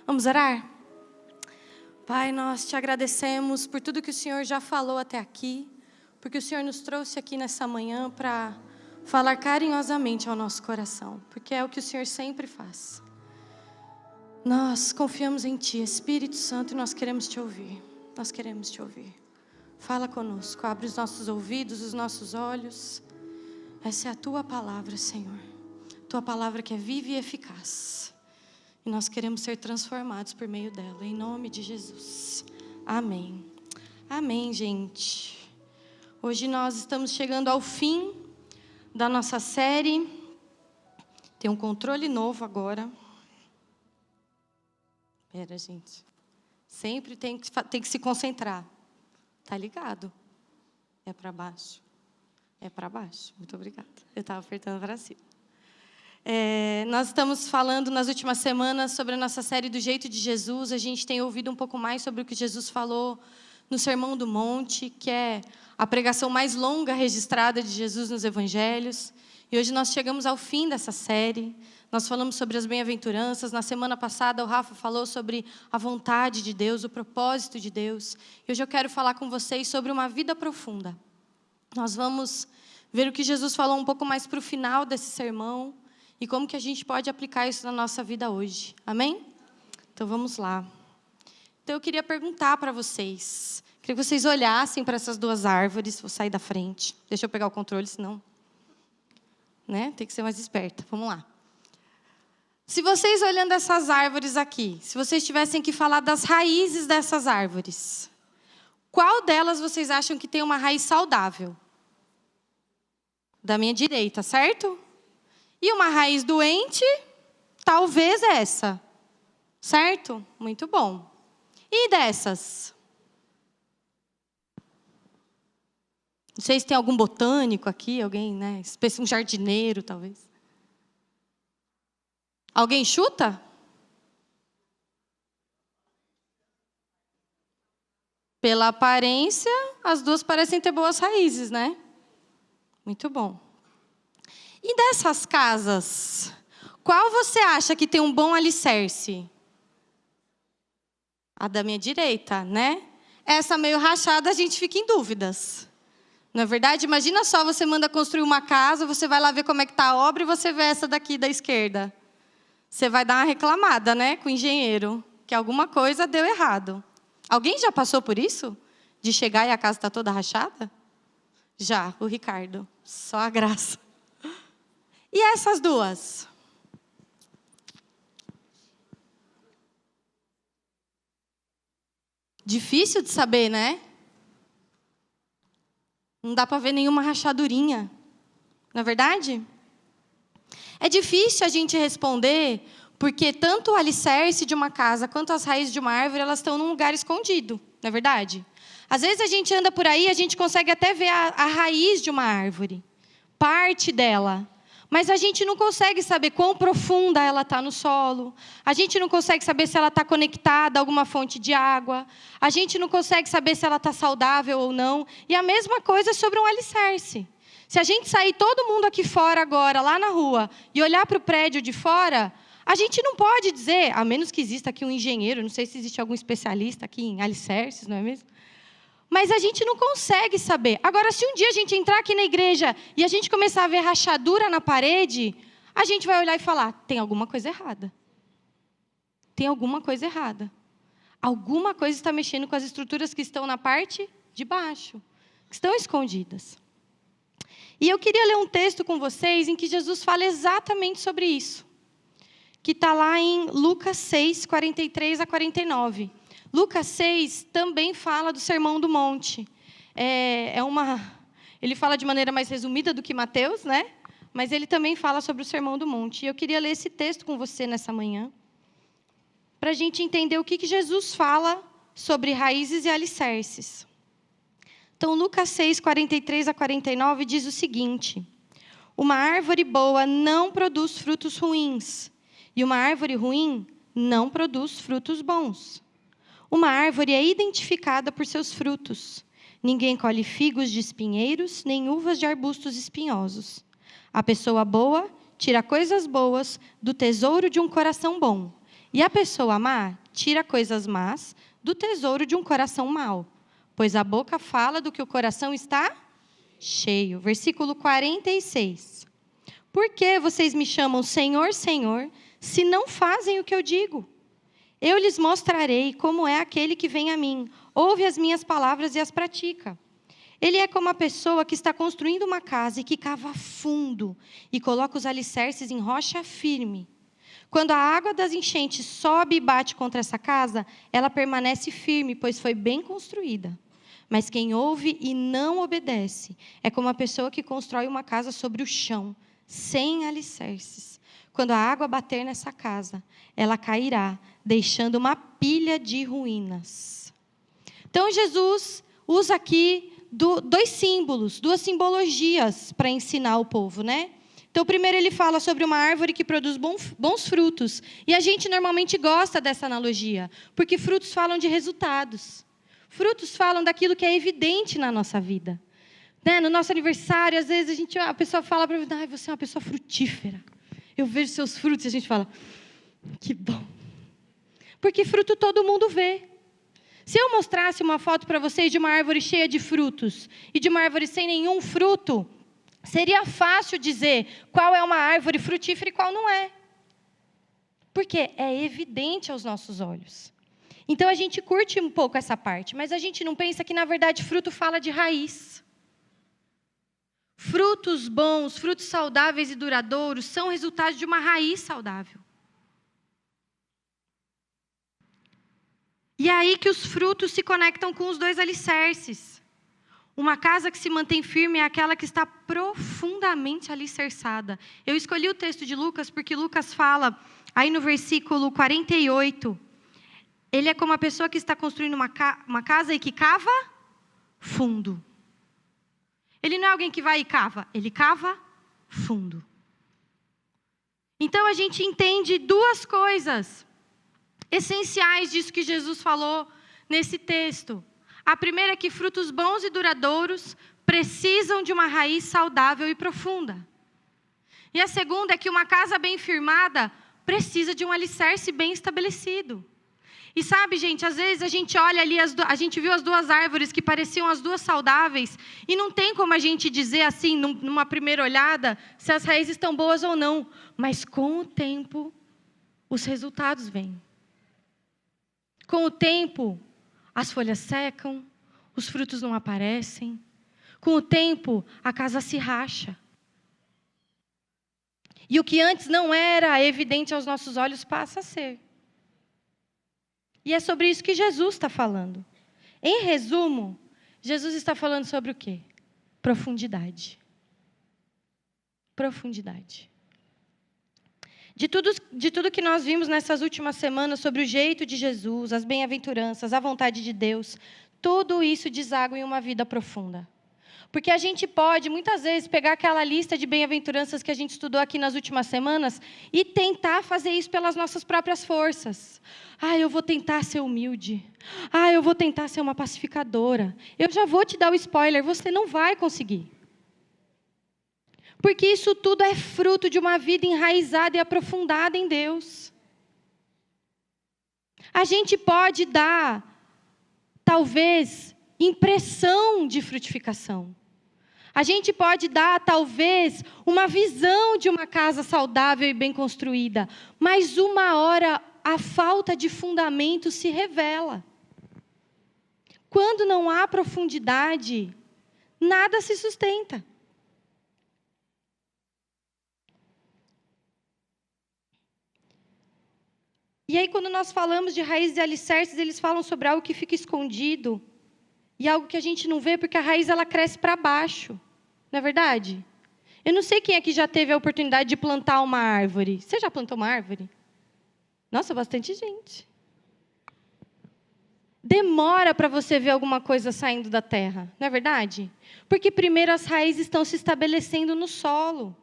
Vamos orar? Pai, nós te agradecemos por tudo que o Senhor já falou até aqui, porque o Senhor nos trouxe aqui nessa manhã para falar carinhosamente ao nosso coração, porque é o que o Senhor sempre faz. Nós confiamos em Ti, Espírito Santo, e nós queremos Te ouvir. Nós queremos Te ouvir. Fala conosco, abre os nossos ouvidos, os nossos olhos. Essa é a Tua palavra, Senhor. Tua palavra que é viva e eficaz. E nós queremos ser transformados por meio dela, em nome de Jesus. Amém. Amém, gente. Hoje nós estamos chegando ao fim da nossa série. Tem um controle novo agora. Espera, gente. Sempre tem que se concentrar. Tá ligado? É para baixo. É para baixo. Muito obrigada. Eu estava apertando para cima. Nós estamos falando nas últimas semanas sobre a nossa série do Jeito de Jesus. A gente tem ouvido um pouco mais sobre o que Jesus falou no Sermão do Monte, que é a pregação mais longa registrada de Jesus nos Evangelhos. E hoje nós chegamos ao fim dessa série. Nós falamos sobre as bem-aventuranças. Na semana passada o Rafa falou sobre a vontade de Deus, o propósito de Deus. E hoje eu quero falar com vocês sobre uma vida profunda. Nós vamos ver o que Jesus falou um pouco mais para o final desse sermão. E como que a gente pode aplicar isso na nossa vida hoje. Amém? Então vamos lá. Então eu queria perguntar para vocês. Queria que vocês olhassem para essas duas árvores. Vou sair da frente. Deixa eu pegar o controle, senão... Tem que ser mais esperta. Vamos lá. Se vocês olhando essas árvores aqui, se vocês tivessem que falar das raízes dessas árvores, qual delas vocês acham que tem uma raiz saudável? Da minha direita, certo? E uma raiz doente, talvez essa. Certo? Muito bom. E dessas? Não sei se tem algum botânico aqui, alguém, um jardineiro, talvez. Alguém chuta? Pela aparência, as duas parecem ter boas raízes, né? Muito bom. E dessas casas, qual você acha que tem um bom alicerce? A da minha direita, né? Essa meio rachada, a gente fica em dúvidas. Não é verdade? Imagina só, você manda construir uma casa, você vai lá ver como é que está a obra e você vê essa daqui da esquerda. Você vai dar uma reclamada, com o engenheiro, que alguma coisa deu errado. Alguém já passou por isso? De chegar e a casa está toda rachada? Já, o Ricardo. Só a graça. E essas duas? Difícil de saber, né? Não dá para ver nenhuma rachadurinha. Não é verdade? É difícil a gente responder, porque tanto o alicerce de uma casa quanto as raízes de uma árvore, elas estão num lugar escondido. Não é verdade? Às vezes a gente anda por aí e a gente consegue até ver a raiz de uma árvore. Parte dela. Mas a gente não consegue saber quão profunda ela está no solo. A gente não consegue saber se ela está conectada a alguma fonte de água. A gente não consegue saber se ela está saudável ou não. E a mesma coisa sobre um alicerce. Se a gente sair todo mundo aqui fora agora, lá na rua, e olhar para o prédio de fora, a gente não pode dizer, a menos que exista aqui um engenheiro, não sei se existe algum especialista aqui em alicerces, não é mesmo? Mas a gente não consegue saber. Agora, se um dia a gente entrar aqui na igreja e a gente começar a ver rachadura na parede, a gente vai olhar e falar, tem alguma coisa errada. Tem alguma coisa errada. Alguma coisa está mexendo com as estruturas que estão na parte de baixo, que estão escondidas. E eu queria ler um texto com vocês em que Jesus fala exatamente sobre isso, que está lá em Lucas 6, 43 a 49. Lucas 6 também fala do Sermão do Monte. Ele fala de maneira mais resumida do que Mateus, mas ele também fala sobre o Sermão do Monte. E eu queria ler esse texto com você nessa manhã, para a gente entender o que Jesus fala sobre raízes e alicerces. Então, Lucas 6, 43 a 49 diz o seguinte: uma árvore boa não produz frutos ruins, e uma árvore ruim não produz frutos bons. Uma árvore é identificada por seus frutos. Ninguém colhe figos de espinheiros, nem uvas de arbustos espinhosos. A pessoa boa tira coisas boas do tesouro de um coração bom, E a pessoa má tira coisas más do tesouro de um coração mau, pois a boca fala do que o coração está cheio. Versículo 46. Por que vocês me chamam Senhor, Senhor, se não fazem o que eu digo? Eu lhes mostrarei como é aquele que vem a mim, ouve as minhas palavras e as pratica. Ele é como a pessoa que está construindo uma casa e que cava fundo e coloca os alicerces em rocha firme. Quando a água das enchentes sobe e bate contra essa casa, ela permanece firme, pois foi bem construída. Mas quem ouve e não obedece é como a pessoa que constrói uma casa sobre o chão, sem alicerces. Quando a água bater nessa casa, ela cairá, deixando uma pilha de ruínas. Então, Jesus usa aqui dois símbolos, duas simbologias para ensinar o povo, né? Então, primeiro ele fala sobre uma árvore que produz bons frutos. E a gente normalmente gosta dessa analogia, porque frutos falam de resultados. Frutos falam daquilo que é evidente na nossa vida. Né? No nosso aniversário, às vezes a pessoa fala para mim, você é uma pessoa frutífera. Eu vejo seus frutos e a gente fala, que bom. Porque fruto todo mundo vê. Se eu mostrasse uma foto para vocês de uma árvore cheia de frutos e de uma árvore sem nenhum fruto, seria fácil dizer qual é uma árvore frutífera e qual não é. Porque é evidente aos nossos olhos. Então a gente curte um pouco essa parte, mas a gente não pensa que na verdade fruto fala de raiz. Frutos bons, frutos saudáveis e duradouros são resultados de uma raiz saudável. E é aí que os frutos se conectam com os dois alicerces. Uma casa que se mantém firme é aquela que está profundamente alicerçada. Eu escolhi o texto de Lucas porque Lucas fala, aí no versículo 48, ele é como a pessoa que está construindo uma casa e que cava fundo. Ele não é alguém que vai e cava, ele cava fundo. Então a gente entende duas coisas essenciais disso que Jesus falou nesse texto. A primeira é que frutos bons e duradouros precisam de uma raiz saudável e profunda. E a segunda é que uma casa bem firmada precisa de um alicerce bem estabelecido. E sabe, gente, às vezes a gente olha ali, a gente viu as duas árvores que pareciam as duas saudáveis, e não tem como a gente dizer assim, numa primeira olhada, se as raízes estão boas ou não. Mas com o tempo, os resultados vêm. Com o tempo, as folhas secam, os frutos não aparecem. Com o tempo, a casa se racha. E o que antes não era evidente aos nossos olhos passa a ser. E é sobre isso que Jesus está falando. Em resumo, Jesus está falando sobre o quê? Profundidade. Profundidade. De tudo que nós vimos nessas últimas semanas sobre o jeito de Jesus, as bem-aventuranças, a vontade de Deus, tudo isso deságua em uma vida profunda. Porque a gente pode, muitas vezes, pegar aquela lista de bem-aventuranças que a gente estudou aqui nas últimas semanas e tentar fazer isso pelas nossas próprias forças. Eu vou tentar ser humilde. Eu vou tentar ser uma pacificadora. Eu já vou te dar o spoiler, você não vai conseguir. Porque isso tudo é fruto de uma vida enraizada e aprofundada em Deus. A gente pode dar, talvez, impressão de frutificação. A gente pode dar, talvez, uma visão de uma casa saudável e bem construída. Mas uma hora a falta de fundamento se revela. Quando não há profundidade, nada se sustenta. E aí, quando nós falamos de raízes e alicerces, eles falam sobre algo que fica escondido e algo que a gente não vê, porque a raiz ela cresce para baixo. Não é verdade? Eu não sei quem aqui já teve a oportunidade de plantar uma árvore. Você já plantou uma árvore? Nossa, bastante gente. Demora para você ver alguma coisa saindo da terra, não é verdade? Porque primeiro as raízes estão se estabelecendo no solo.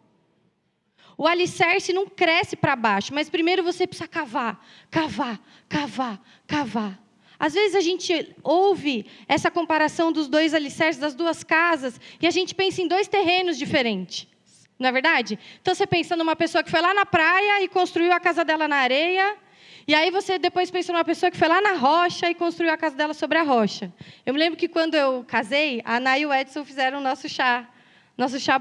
O alicerce não cresce para baixo, mas primeiro você precisa cavar. Às vezes a gente ouve essa comparação dos dois alicerces, das duas casas, e a gente pensa em dois terrenos diferentes. Não é verdade? Então você pensa numa pessoa que foi lá na praia e construiu a casa dela na areia, E aí você depois pensa numa pessoa que foi lá na rocha e construiu a casa dela sobre a rocha. Eu me lembro que quando eu casei, a Ana e o Edson fizeram nosso chá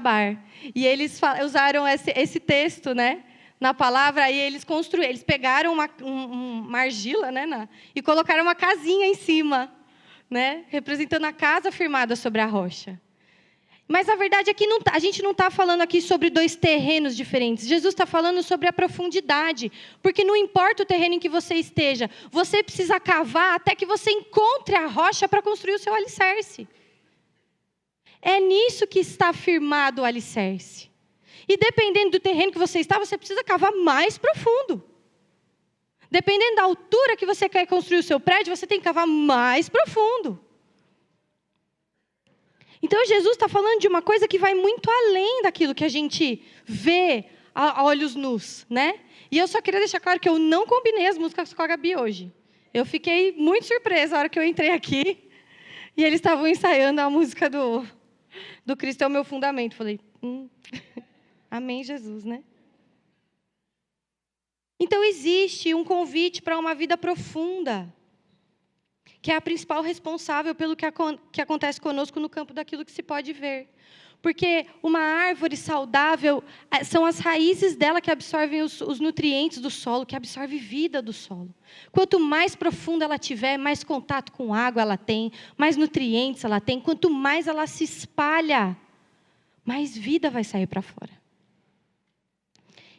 bar. E eles usaram esse texto, né, na palavra, e eles construíram. Eles pegaram uma argila, né, e colocaram uma casinha em cima, né, representando a casa firmada sobre a rocha. Mas a verdade é que a gente não está falando aqui sobre dois terrenos diferentes. Jesus está falando sobre a profundidade. Porque não importa o terreno em que você esteja, você precisa cavar até que você encontre a rocha para construir o seu alicerce. É nisso que está firmado o alicerce. E dependendo do terreno que você está, você precisa cavar mais profundo. Dependendo da altura que você quer construir o seu prédio, você tem que cavar mais profundo. Então, Jesus está falando de uma coisa que vai muito além daquilo que a gente vê a olhos nus, né? E eu só queria deixar claro que eu não combinei as músicas com a Gabi hoje. Eu fiquei muito surpresa na hora que eu entrei aqui e eles estavam ensaiando a música do Cristo é o meu fundamento. Falei, amém, Jesus, né? Então, existe um convite para uma vida profunda, que é a principal responsável pelo que acontece conosco no campo daquilo que se pode ver. Porque uma árvore saudável, são as raízes dela que absorvem os nutrientes do solo, que absorvem vida do solo. Quanto mais profunda ela tiver, mais contato com água ela tem, mais nutrientes ela tem. Quanto mais ela se espalha, mais vida vai sair para fora.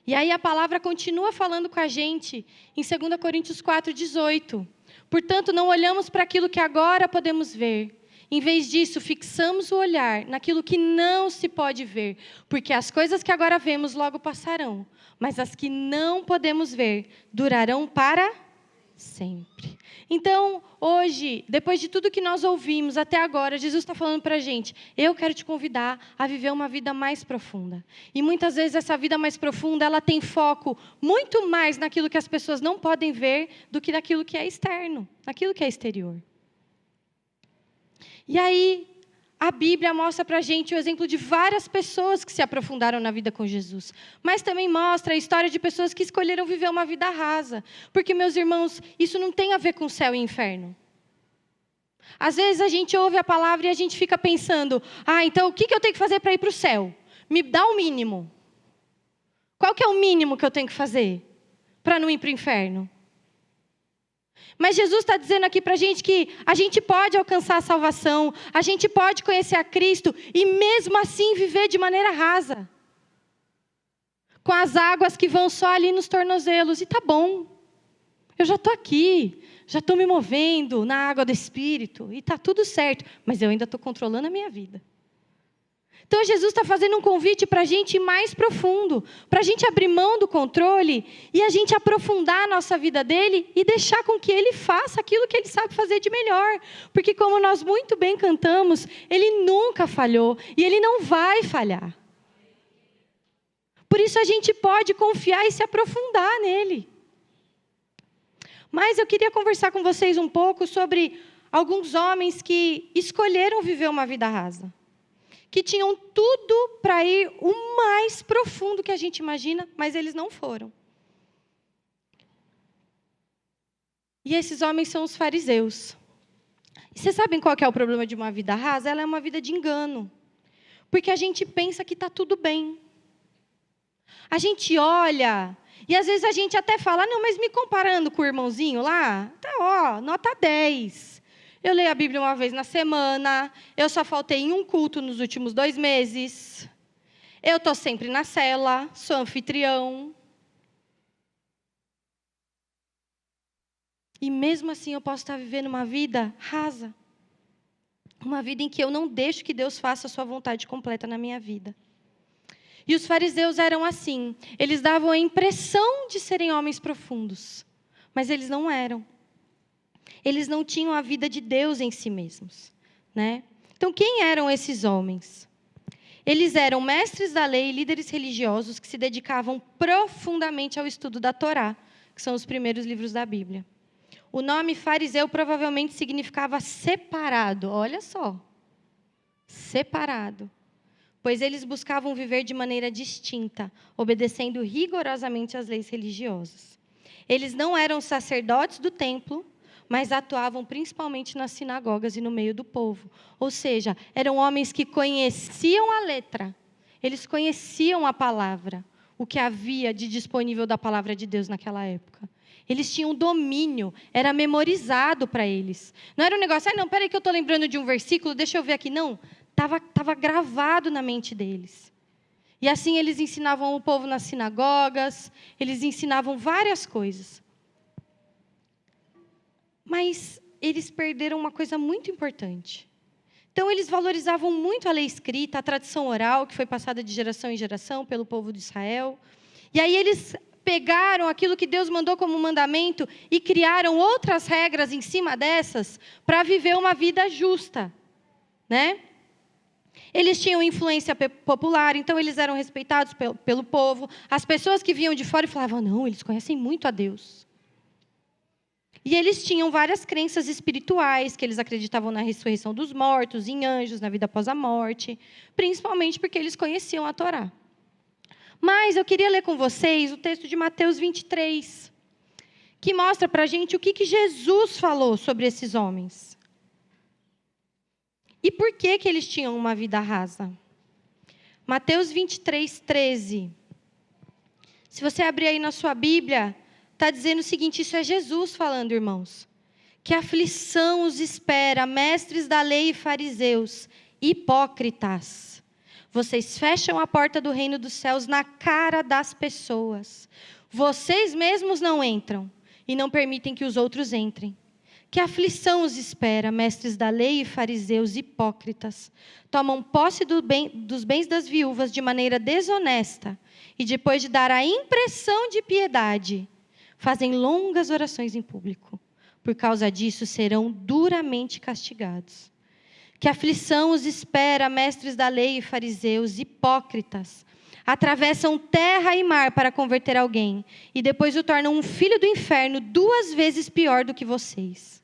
E aí a palavra continua falando com a gente em 2 Coríntios 4:18. Portanto, não olhamos para aquilo que agora podemos ver. Em vez disso, fixamos o olhar naquilo que não se pode ver. Porque as coisas que agora vemos logo passarão. Mas as que não podemos ver durarão para sempre. Então, hoje, depois de tudo que nós ouvimos até agora, Jesus está falando para a gente, eu quero te convidar a viver uma vida mais profunda. E muitas vezes essa vida mais profunda, ela tem foco muito mais naquilo que as pessoas não podem ver do que naquilo que é externo, naquilo que é exterior. E aí, a Bíblia mostra para a gente o exemplo de várias pessoas que se aprofundaram na vida com Jesus. Mas também mostra a história de pessoas que escolheram viver uma vida rasa. Porque, meus irmãos, isso não tem a ver com céu e inferno. Às vezes a gente ouve a palavra e a gente fica pensando, então o que eu tenho que fazer para ir para o céu? Me dá o mínimo. Qual que é o mínimo que eu tenho que fazer para não ir para o inferno? Mas Jesus está dizendo aqui para a gente que a gente pode alcançar a salvação, a gente pode conhecer a Cristo e mesmo assim viver de maneira rasa. Com as águas que vão só ali nos tornozelos. E tá bom, eu já estou aqui, já estou me movendo na água do Espírito e está tudo certo, mas eu ainda estou controlando a minha vida. Então, Jesus está fazendo um convite para a gente ir mais profundo, para a gente abrir mão do controle e a gente aprofundar a nossa vida dele e deixar com que ele faça aquilo que ele sabe fazer de melhor. Porque, como nós muito bem cantamos, ele nunca falhou e ele não vai falhar. Por isso, a gente pode confiar e se aprofundar nele. Mas eu queria conversar com vocês um pouco sobre alguns homens que escolheram viver uma vida rasa. Que tinham tudo para ir o mais profundo que a gente imagina, mas eles não foram. E esses homens são os fariseus. E vocês sabem qual que é o problema de uma vida rasa? Ela é uma vida de engano. Porque a gente pensa que está tudo bem. A gente olha, e às vezes a gente até fala, não, mas me comparando com o irmãozinho lá, tá, nota 10. Eu leio a Bíblia uma vez na semana. Eu só faltei em um culto nos últimos 2 meses. Eu estou sempre na cela, sou anfitrião. E mesmo assim eu posso estar vivendo uma vida rasa. Uma vida em que eu não deixo que Deus faça a sua vontade completa na minha vida. E os fariseus eram assim. Eles davam a impressão de serem homens profundos. Mas eles não eram. Eles não tinham a vida de Deus em si mesmos, né? Então, quem eram esses homens? Eles eram mestres da lei e líderes religiosos que se dedicavam profundamente ao estudo da Torá, que são os primeiros livros da Bíblia. O nome fariseu provavelmente significava separado, olha só, separado, pois eles buscavam viver de maneira distinta, obedecendo rigorosamente às leis religiosas. Eles não eram sacerdotes do templo, mas atuavam principalmente nas sinagogas e no meio do povo. Ou seja, eram homens que conheciam a letra, eles conheciam a palavra, o que havia de disponível da palavra de Deus naquela época. Eles tinham domínio, era memorizado para eles. Não era um negócio, não, peraí que eu estou lembrando de um versículo, deixa eu ver aqui. Não, estava gravado na mente deles. E assim eles ensinavam o povo nas sinagogas, eles ensinavam várias coisas. Mas eles perderam uma coisa muito importante. Então, eles valorizavam muito a lei escrita, a tradição oral, que foi passada de geração em geração pelo povo de Israel. E aí eles pegaram aquilo que Deus mandou como mandamento e criaram outras regras em cima dessas para viver uma vida justa, né? Eles tinham influência popular, então eles eram respeitados pelo povo. As pessoas que vinham de fora e falavam, não, eles conhecem muito a Deus. E eles tinham várias crenças espirituais, que eles acreditavam na ressurreição dos mortos, em anjos, na vida após a morte, principalmente porque eles conheciam a Torá. Mas eu queria ler com vocês o texto de Mateus 23, que mostra para a gente o que Jesus falou sobre esses homens. E por que eles tinham uma vida rasa? Mateus 23, 13. Se você abrir aí na sua Bíblia, está dizendo o seguinte, isso é Jesus falando, irmãos. Que aflição os espera, mestres da lei e fariseus, hipócritas. Vocês fecham a porta do reino dos céus na cara das pessoas. Vocês mesmos não entram e não permitem que os outros entrem. Que aflição os espera, mestres da lei e fariseus hipócritas. Tomam posse dos bens das viúvas de maneira desonesta e depois de dar a impressão de piedade, fazem longas orações em público. Por causa disso, serão duramente castigados. Que aflição os espera, mestres da lei e fariseus, hipócritas. Atravessam terra e mar para converter alguém, e depois o tornam um filho do inferno 2 vezes pior do que vocês.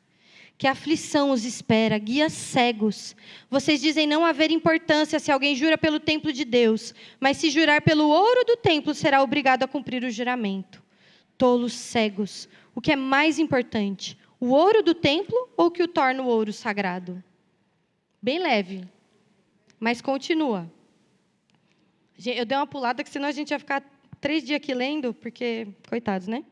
Que aflição os espera, guias cegos. Vocês dizem não haver importância se alguém jura pelo templo de Deus, mas se jurar pelo ouro do templo, será obrigado a cumprir o juramento. Tolos cegos, o que é mais importante, o ouro do templo ou o que o torna o ouro sagrado? Bem leve, mas continua. Eu dei uma pulada, que senão a gente ia ficar 3 dias aqui lendo, porque, coitados, né?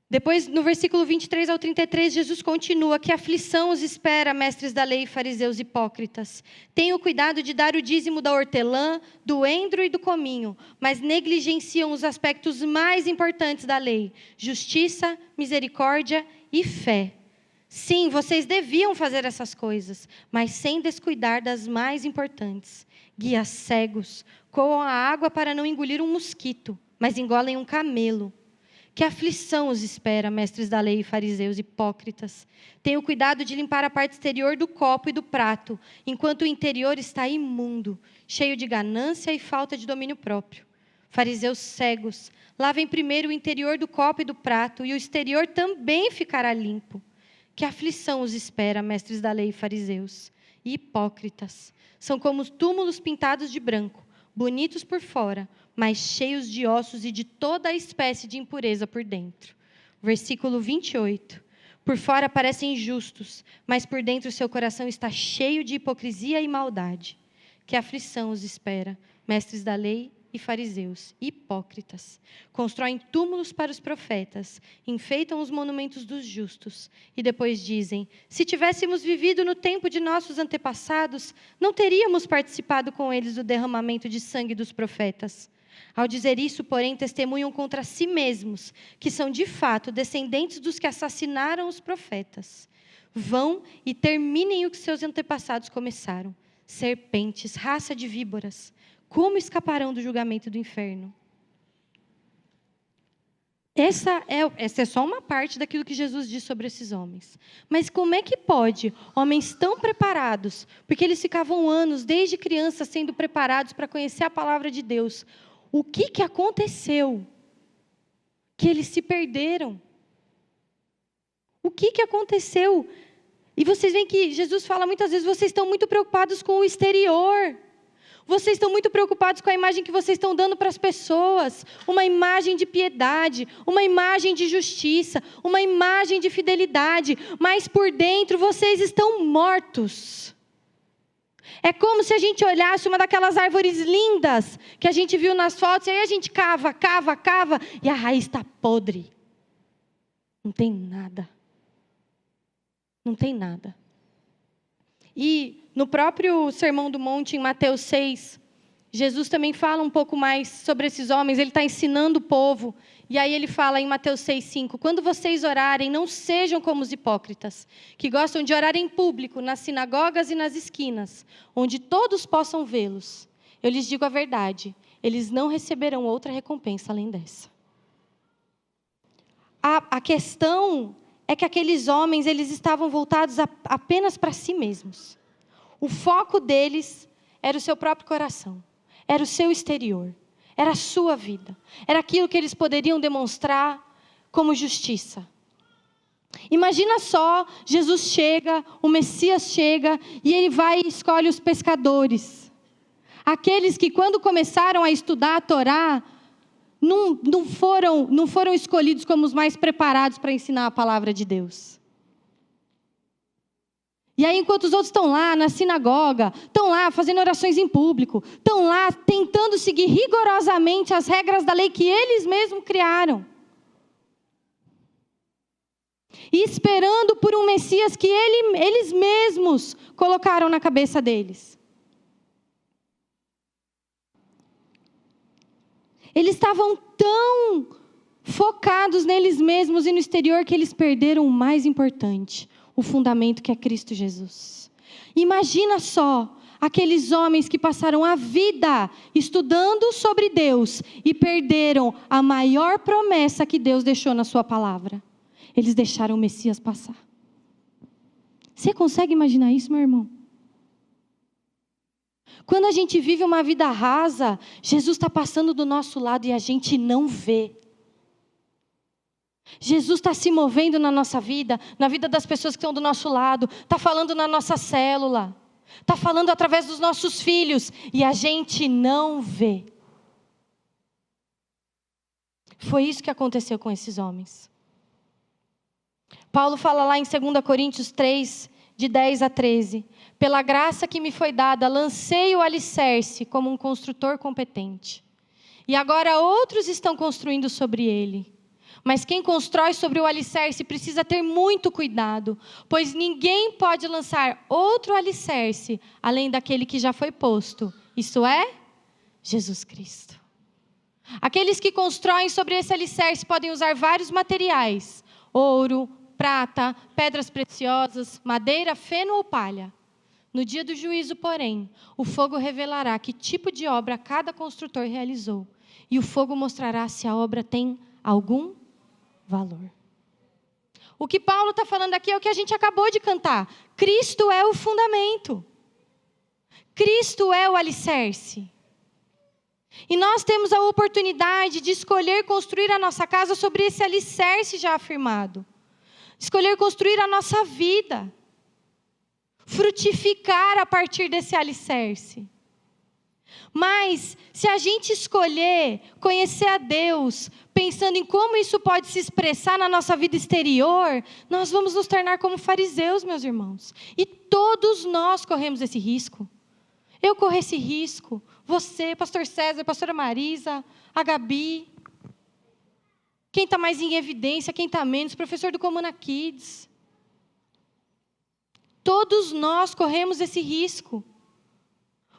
Depois, no versículo 23 ao 33, Jesus continua, que aflição os espera, mestres da lei e fariseus hipócritas. Tenham cuidado de dar o dízimo da hortelã, do endro e do cominho, mas negligenciam os aspectos mais importantes da lei, justiça, misericórdia e fé. Sim, vocês deviam fazer essas coisas, mas sem descuidar das mais importantes. Guias cegos, coam a água para não engolir um mosquito, mas engolem um camelo. Que aflição os espera, mestres da lei e fariseus hipócritas. Tenham cuidado de limpar a parte exterior do copo e do prato, enquanto o interior está imundo, cheio de ganância e falta de domínio próprio. Fariseus cegos, lavem primeiro o interior do copo e do prato, e o exterior também ficará limpo. Que aflição os espera, mestres da lei e fariseus hipócritas. São como os túmulos pintados de branco, bonitos por fora, mas cheios de ossos e de toda a espécie de impureza por dentro. Versículo 28. Por fora parecem justos, mas por dentro seu coração está cheio de hipocrisia e maldade. Que aflição os espera, mestres da lei e fariseus, hipócritas. Constroem túmulos para os profetas, enfeitam os monumentos dos justos, e depois dizem, se tivéssemos vivido no tempo de nossos antepassados, não teríamos participado com eles do derramamento de sangue dos profetas. Ao dizer isso, porém, testemunham contra si mesmos, que são de fato descendentes dos que assassinaram os profetas. Vão e terminem o que seus antepassados começaram. Serpentes, raça de víboras, como escaparão do julgamento do inferno? Essa é só uma parte daquilo que Jesus diz sobre esses homens. Mas como é que pode homens tão preparados, porque eles ficavam anos, desde criança, sendo preparados para conhecer a palavra de Deus, o que aconteceu? Que eles se perderam. O que aconteceu? E vocês veem que Jesus fala muitas vezes, vocês estão muito preocupados com o exterior. Vocês estão muito preocupados com a imagem que vocês estão dando para as pessoas. Uma imagem de piedade, uma imagem de justiça, uma imagem de fidelidade. Mas por dentro vocês estão mortos. É como se a gente olhasse uma daquelas árvores lindas que a gente viu nas fotos. E aí a gente cava e a raiz está podre. Não tem nada. Não tem nada. E no próprio Sermão do Monte, em Mateus 6, Jesus também fala um pouco mais sobre esses homens. Ele está ensinando o povo. E aí ele fala em Mateus 6,5: quando vocês orarem, não sejam como os hipócritas, que gostam de orar em público, nas sinagogas e nas esquinas, onde todos possam vê-los. Eu lhes digo a verdade, eles não receberão outra recompensa além dessa. A questão é que aqueles homens, eles estavam voltados apenas para si mesmos. O foco deles era o seu próprio coração, era o seu exterior, era a sua vida, era aquilo que eles poderiam demonstrar como justiça. Imagina só, Jesus chega, o Messias chega, e ele vai e escolhe os pescadores. Aqueles que quando começaram a estudar a Torá, não foram escolhidos como os mais preparados para ensinar a palavra de Deus. E aí, enquanto os outros estão lá na sinagoga, estão lá fazendo orações em público, estão lá tentando seguir rigorosamente as regras da lei que eles mesmos criaram. E esperando por um Messias que eles mesmos colocaram na cabeça deles. Eles estavam tão focados neles mesmos e no exterior que eles perderam o mais importante, o fundamento que é Cristo Jesus. Imagina só aqueles homens que passaram a vida estudando sobre Deus e perderam a maior promessa que Deus deixou na sua palavra. Eles deixaram o Messias passar. Você consegue imaginar isso, meu irmão? Quando a gente vive uma vida rasa, Jesus está passando do nosso lado e a gente não vê. Jesus está se movendo na nossa vida, na vida das pessoas que estão do nosso lado, está falando na nossa célula, está falando através dos nossos filhos e a gente não vê. Foi isso que aconteceu com esses homens. Paulo fala lá em 2 Coríntios 3, de 10 a 13. Pela graça que me foi dada, lancei o alicerce como um construtor competente. E agora outros estão construindo sobre ele. Mas quem constrói sobre o alicerce precisa ter muito cuidado, pois ninguém pode lançar outro alicerce além daquele que já foi posto. Isso é Jesus Cristo. Aqueles que constroem sobre esse alicerce podem usar vários materiais: ouro, prata, pedras preciosas, madeira, feno ou palha. No dia do juízo, porém, o fogo revelará que tipo de obra cada construtor realizou. E o fogo mostrará se a obra tem algum valor. O que Paulo está falando aqui é o que a gente acabou de cantar. Cristo é o fundamento. Cristo é o alicerce. E nós temos a oportunidade de escolher construir a nossa casa sobre esse alicerce já afirmado. Escolher construir a nossa vida. Frutificar a partir desse alicerce. Mas, se a gente escolher conhecer a Deus, pensando em como isso pode se expressar na nossa vida exterior, nós vamos nos tornar como fariseus, meus irmãos. E todos nós corremos esse risco. Eu corro esse risco. Você, pastor César, pastora Marisa, a Gabi. Quem está mais em evidência, quem está menos, professor do Comuna Kids. Todos nós corremos esse risco.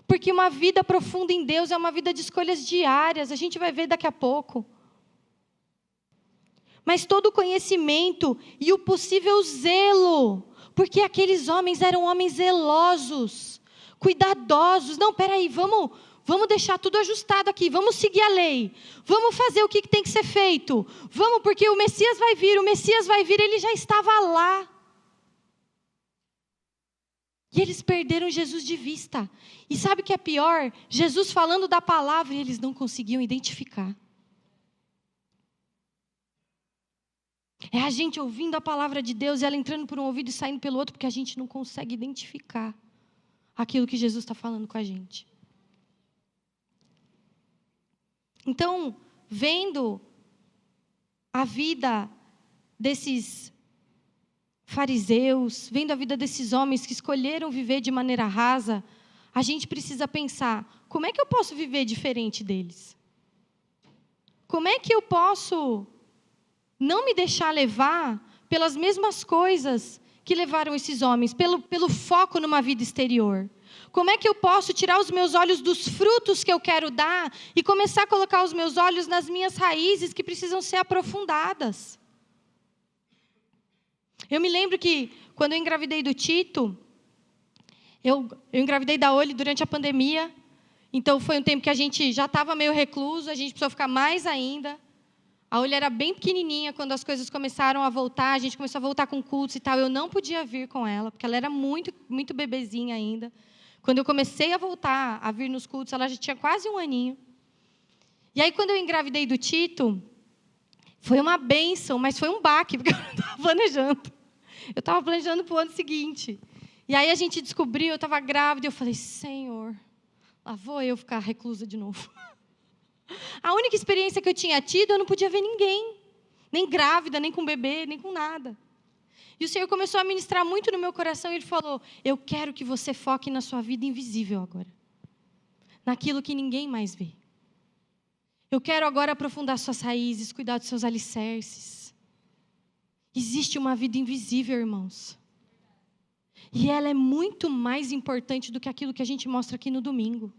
Porque uma vida profunda em Deus é uma vida de escolhas diárias. A gente vai ver daqui a pouco. Mas todo o conhecimento e o possível zelo. Porque aqueles homens eram homens zelosos, cuidadosos. Não, peraí, vamos deixar tudo ajustado aqui. Vamos seguir a lei. Vamos fazer o que tem que ser feito. Vamos, porque o Messias vai vir. Ele já estava lá. E eles perderam Jesus de vista. E sabe o que é pior? Jesus falando da palavra e eles não conseguiam identificar. É a gente ouvindo a palavra de Deus e ela entrando por um ouvido e saindo pelo outro, porque a gente não consegue identificar aquilo que Jesus está falando com a gente. Então, vendo a vida desses fariseus, vendo a vida desses homens que escolheram viver de maneira rasa, a gente precisa pensar, como é que eu posso viver diferente deles? Como é que eu posso não me deixar levar pelas mesmas coisas que levaram esses homens, pelo foco numa vida exterior? Como é que eu posso tirar os meus olhos dos frutos que eu quero dar e começar a colocar os meus olhos nas minhas raízes que precisam ser aprofundadas? Eu me lembro que, quando eu engravidei do Tito, eu engravidei da Oli durante a pandemia, então foi um tempo que a gente já estava meio recluso, a gente precisou ficar mais ainda. A Oli era bem pequenininha quando as coisas começaram a voltar, a gente começou a voltar com cultos e tal. Eu não podia vir com ela, porque ela era muito, muito bebezinha ainda. Quando eu comecei a voltar a vir nos cultos, ela já tinha quase 1 aninho. E aí, quando eu engravidei do Tito, foi uma bênção, mas foi um baque, porque eu não estava planejando. Eu estava planejando para o ano seguinte. E aí a gente descobriu, eu estava grávida, e eu falei, Senhor, lá vou eu ficar reclusa de novo. A única experiência que eu tinha tido, eu não podia ver ninguém. Nem grávida, nem com bebê, nem com nada. E o Senhor começou a ministrar muito no meu coração, e Ele falou, eu quero que você foque na sua vida invisível agora. Naquilo que ninguém mais vê. Eu quero agora aprofundar suas raízes, cuidar dos seus alicerces. Existe uma vida invisível, irmãos. E ela é muito mais importante do que aquilo que a gente mostra aqui no domingo.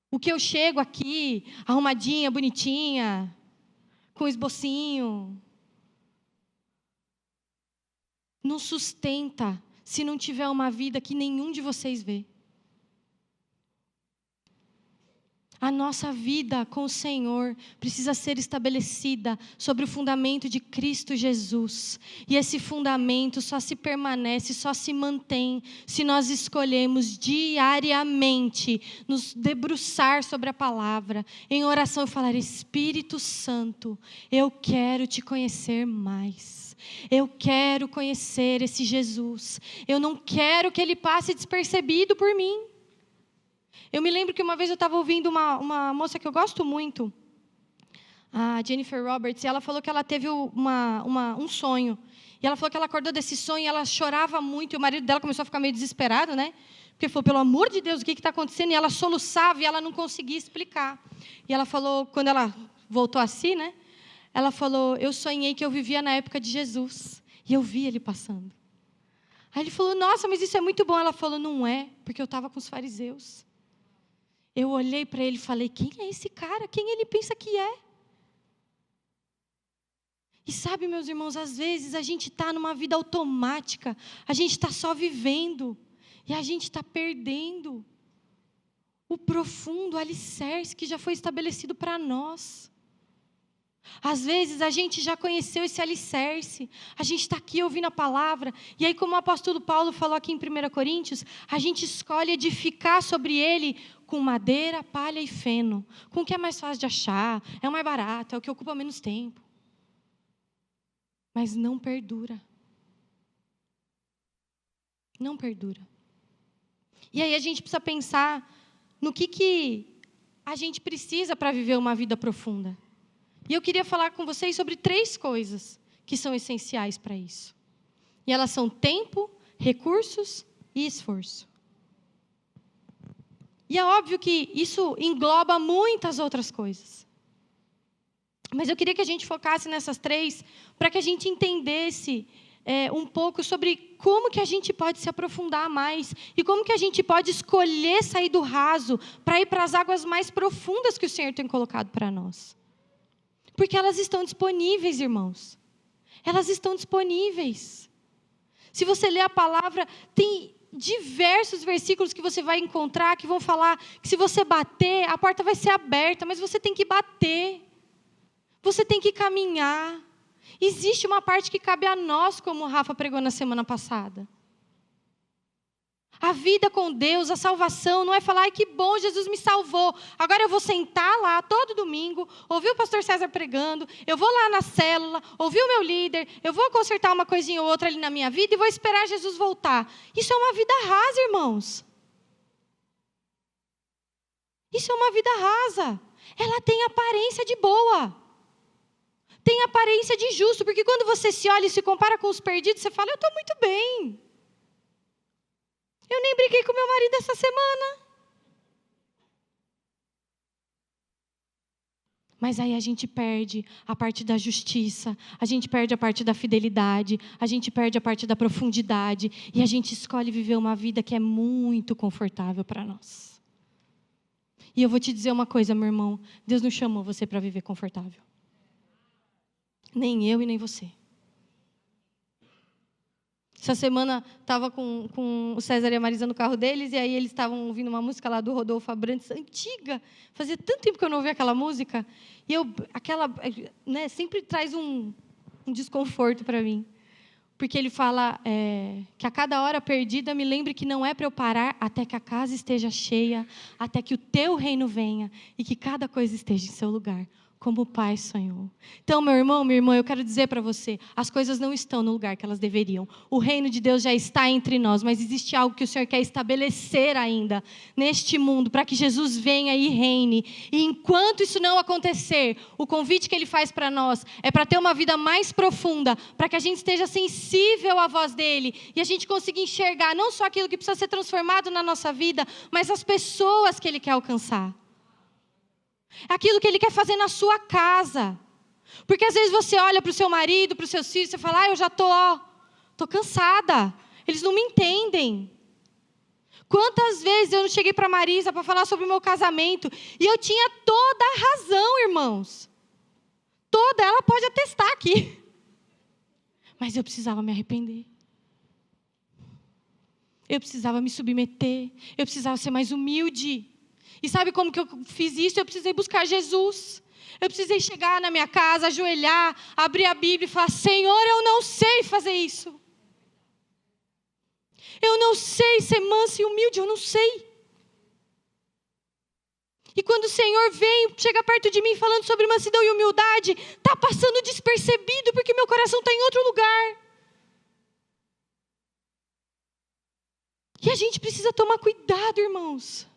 O que eu chego aqui, arrumadinha, bonitinha, com esbocinho, não sustenta se não tiver uma vida que nenhum de vocês vê. A nossa vida com o Senhor precisa ser estabelecida sobre o fundamento de Cristo Jesus. E esse fundamento só se permanece, só se mantém, se nós escolhemos diariamente nos debruçar sobre a palavra, em oração e falar, Espírito Santo, eu quero te conhecer mais. Eu quero conhecer esse Jesus. Eu não quero que ele passe despercebido por mim. Eu me lembro que uma vez eu estava ouvindo uma moça que eu gosto muito, a Jennifer Roberts, e ela falou que ela teve um sonho. E ela falou que ela acordou desse sonho e ela chorava muito. E o marido dela começou a ficar meio desesperado, né? Porque falou, pelo amor de Deus, o que está acontecendo? E ela soluçava e ela não conseguia explicar. E ela falou, quando ela voltou a si, né? Ela falou, eu sonhei que eu vivia na época de Jesus. E eu vi ele passando. Aí ele falou, nossa, mas isso é muito bom. Ela falou, não é, porque eu estava com os fariseus. Eu olhei para ele e falei, quem é esse cara? Quem ele pensa que é? E sabe, meus irmãos, às vezes a gente está numa vida automática, a gente está só vivendo, e a gente está perdendo o profundo alicerce que já foi estabelecido para nós. Às vezes a gente já conheceu esse alicerce, a gente está aqui ouvindo a palavra, e aí como o apóstolo Paulo falou aqui em 1 Coríntios, a gente escolhe edificar sobre ele com madeira, palha e feno, com o que é mais fácil de achar, é o mais barato, é o que ocupa menos tempo. Mas não perdura. Não perdura. E aí a gente precisa pensar no que a gente precisa para viver uma vida profunda. E eu queria falar com vocês sobre 3 coisas que são essenciais para isso. E elas são tempo, recursos e esforço. E é óbvio que isso engloba muitas outras coisas. Mas eu queria que a gente focasse nessas 3 para que a gente entendesse um pouco sobre como que a gente pode se aprofundar mais e como que a gente pode escolher sair do raso para ir para as águas mais profundas que o Senhor tem colocado para nós. Porque elas estão disponíveis, irmãos. Elas estão disponíveis. Se você ler a palavra, tem diversos versículos que você vai encontrar que vão falar que se você bater, a porta vai ser aberta, mas você tem que bater. Você tem que caminhar. Existe uma parte que cabe a nós, como o Rafa pregou na semana passada. A vida com Deus, a salvação, não é falar, ai que bom, Jesus me salvou. Agora eu vou sentar lá todo domingo, ouvir o pastor César pregando, eu vou lá na célula, ouvir o meu líder, eu vou consertar uma coisinha ou outra ali na minha vida e vou esperar Jesus voltar. Isso é uma vida rasa, irmãos. Isso é uma vida rasa. Ela tem aparência de boa. Tem aparência de justo. Porque quando você se olha e se compara com os perdidos, você fala, eu estou muito bem. Eu nem briguei com meu marido essa semana. Mas aí a gente perde a parte da justiça, a gente perde a parte da fidelidade, a gente perde a parte da profundidade e a gente escolhe viver uma vida que é muito confortável para nós. E eu vou te dizer uma coisa, meu irmão, Deus não chamou você para viver confortável. Nem eu e nem você. Essa semana estava com o César e a Marisa no carro deles, e aí eles estavam ouvindo uma música lá do Rodolfo Abrantes, antiga. Fazia tanto tempo que eu não ouvia aquela música. E sempre traz um desconforto para mim. Porque ele fala que a cada hora perdida me lembre que não é para eu parar até que a casa esteja cheia, até que o teu reino venha e que cada coisa esteja em seu lugar, como o Pai sonhou. Então, meu irmão, minha irmã, eu quero dizer para você, as coisas não estão no lugar que elas deveriam. O reino de Deus já está entre nós, mas existe algo que o Senhor quer estabelecer ainda neste mundo, para que Jesus venha e reine. E enquanto isso não acontecer, o convite que Ele faz para nós é para ter uma vida mais profunda, para que a gente esteja sensível à voz dEle, e a gente consiga enxergar não só aquilo que precisa ser transformado na nossa vida, mas as pessoas que Ele quer alcançar. Aquilo que Ele quer fazer na sua casa. Porque às vezes você olha para o seu marido, para os seus filhos, você fala, eu já estou cansada. Eles não me entendem. Quantas vezes eu não cheguei para a Marisa para falar sobre o meu casamento, e eu tinha toda a razão, irmãos. Toda, ela pode atestar aqui. Mas eu precisava me arrepender. Eu precisava me submeter. Eu precisava ser mais humilde. E sabe como que eu fiz isso? Eu precisei buscar Jesus. Eu precisei chegar na minha casa, ajoelhar, abrir a Bíblia e falar, Senhor, eu não sei fazer isso. Eu não sei ser manso e humilde, eu não sei. E quando o Senhor vem, chega perto de mim falando sobre mansidão e humildade, está passando despercebido, porque meu coração está em outro lugar. E a gente precisa tomar cuidado, irmãos.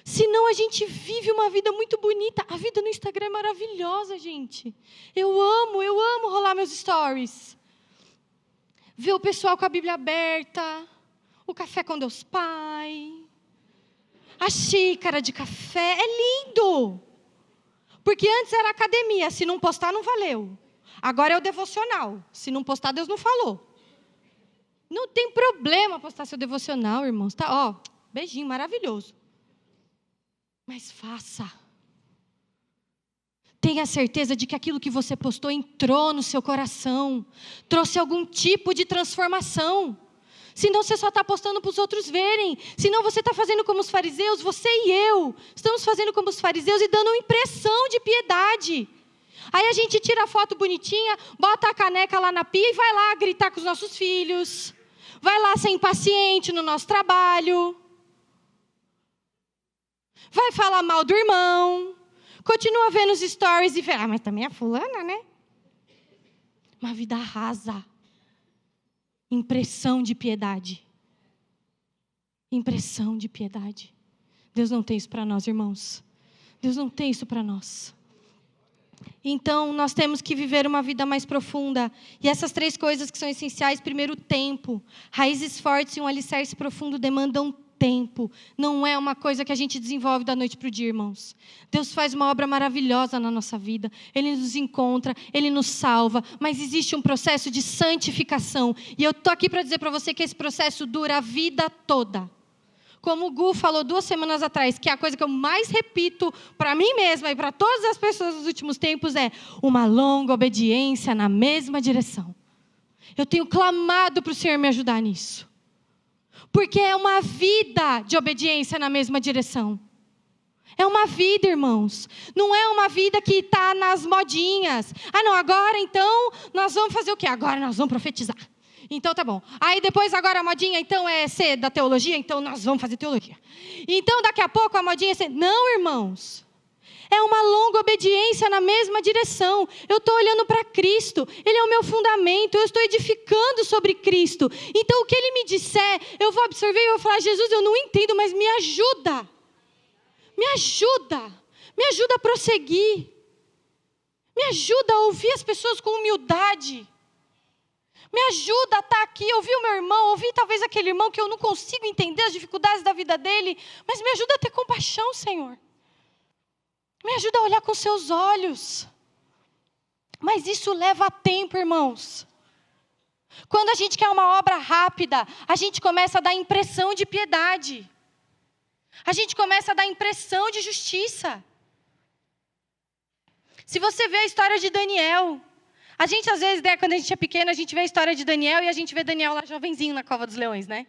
Senão a gente vive uma vida muito bonita. A vida no Instagram é maravilhosa, gente. Eu amo rolar meus stories. Ver o pessoal com a Bíblia aberta, o café com Deus Pai, a xícara de café. É lindo. Porque antes era academia, se não postar não valeu. Agora é o devocional, se não postar Deus não falou. Não tem problema postar seu devocional, irmãos. Tá, beijinho maravilhoso. Mas faça. Tenha certeza de que aquilo que você postou entrou no seu coração. Trouxe algum tipo de transformação. Senão você só está postando para os outros verem. Senão você está fazendo como os fariseus, você e eu. Estamos fazendo como os fariseus e dando uma impressão de piedade. Aí a gente tira a foto bonitinha, bota a caneca lá na pia e vai lá gritar com os nossos filhos. Vai lá ser impaciente no nosso trabalho. Vai falar mal do irmão. Continua vendo os stories e fala, mas também é fulana, né? Uma vida rasa. Impressão de piedade. Impressão de piedade. Deus não tem isso para nós, irmãos. Deus não tem isso para nós. Então, nós temos que viver uma vida mais profunda. E essas 3 coisas que são essenciais, primeiro, tempo. Raízes fortes e um alicerce profundo demandam tempo. Não é uma coisa que a gente desenvolve da noite para o dia, irmãos. Deus faz uma obra maravilhosa na nossa vida. Ele nos encontra, Ele nos salva. Mas existe um processo de santificação. E eu estou aqui para dizer para você que esse processo dura a vida toda. Como o Gu falou 2 semanas atrás, que é a coisa que eu mais repito para mim mesma e para todas as pessoas nos últimos tempos é uma longa obediência na mesma direção. Eu tenho clamado para o Senhor me ajudar nisso. Porque é uma vida de obediência na mesma direção. É uma vida, irmãos. Não é uma vida que está nas modinhas. Não, agora então nós vamos fazer o quê? Agora nós vamos profetizar. Então tá bom. Aí depois agora a modinha então é ser da teologia, então nós vamos fazer teologia. Então daqui a pouco a modinha é ser... Não, irmãos. É uma longa obediência na mesma direção. Eu estou olhando para Cristo. Ele é o meu fundamento. Eu estou edificando sobre Cristo. Então o que Ele me disser, eu vou absorver e vou falar, Jesus, eu não entendo, mas me ajuda. me ajuda a prosseguir. Me ajuda a ouvir as pessoas com humildade. Me ajuda a estar aqui, ouvir o meu irmão, ouvir talvez aquele irmão que eu não consigo entender as dificuldades da vida dele, mas me ajuda a ter compaixão, Senhor. Me ajuda a olhar com seus olhos. Mas isso leva tempo, irmãos. Quando a gente quer uma obra rápida, a gente começa a dar impressão de piedade. A gente começa a dar impressão de justiça. Se você vê a história de Daniel, a gente às vezes, quando a gente é pequeno, a gente vê a história de Daniel e a gente vê Daniel lá jovenzinho na cova dos leões, né?